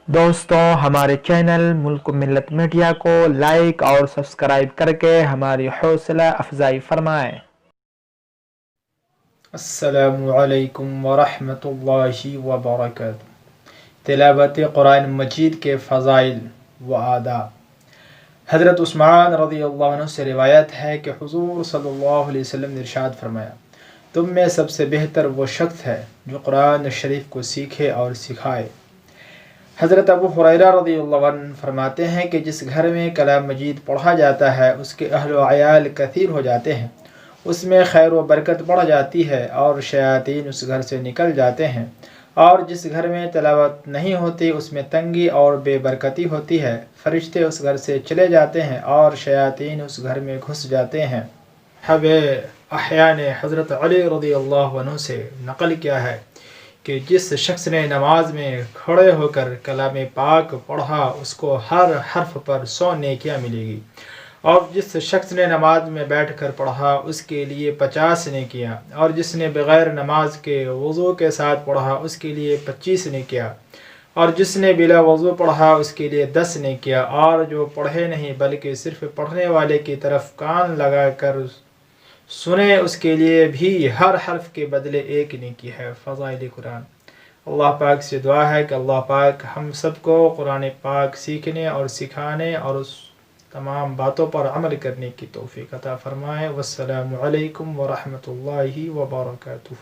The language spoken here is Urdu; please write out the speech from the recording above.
دوستوں ہمارے چینل ملک ملت میڈیا کو لائک اور سبسکرائب کر کے ہماری حوصلہ افزائی فرمائیں۔ السلام علیکم ورحمۃ اللہ وبرکاتہ۔ تلاوت قرآن مجید کے فضائل و آداب۔ حضرت عثمان رضی اللہ عنہ سے روایت ہے کہ حضور صلی اللہ علیہ وسلم نے ارشاد فرمایا، تم میں سب سے بہتر وہ شخص ہے جو قرآن شریف کو سیکھے اور سکھائے۔ حضرت ابو ہریرہ رضی اللہ عنہ فرماتے ہیں کہ جس گھر میں کلام مجید پڑھا جاتا ہے اس کے اہل و عیال کثیر ہو جاتے ہیں، اس میں خیر و برکت بڑھ جاتی ہے اور شیاطین اس گھر سے نکل جاتے ہیں، اور جس گھر میں تلاوت نہیں ہوتی اس میں تنگی اور بے برکتی ہوتی ہے، فرشتے اس گھر سے چلے جاتے ہیں اور شیاطین اس گھر میں گھس جاتے ہیں۔ احیاء نے حضرت علی رضی اللہ عنہ سے نقل کیا ہے کہ جس شخص نے نماز میں کھڑے ہو کر کلام پاک پڑھا اس کو ہر حرف پر 100 نیکیاں ملے گی، اور جس شخص نے نماز میں بیٹھ کر پڑھا اس کے لیے 50 نیکیاں، اور جس نے بغیر نماز کے وضو کے ساتھ پڑھا اس کے لیے 25 نیکیاں، اور جس نے بلا وضو پڑھا اس کے لیے 10 نیکیاں، اور جو پڑھے نہیں بلکہ صرف پڑھنے والے کی طرف کان لگا کر سنے اس کے لیے بھی ہر حرف کے بدلے 1 نیکی ہے۔ فضائل قرآن۔ اللہ پاک سے دعا ہے کہ اللہ پاک ہم سب کو قرآن پاک سیکھنے اور سکھانے اور اس تمام باتوں پر عمل کرنے کی توفیق عطا فرمائے۔ والسلام علیکم ورحمۃ اللہ وبرکاتہ۔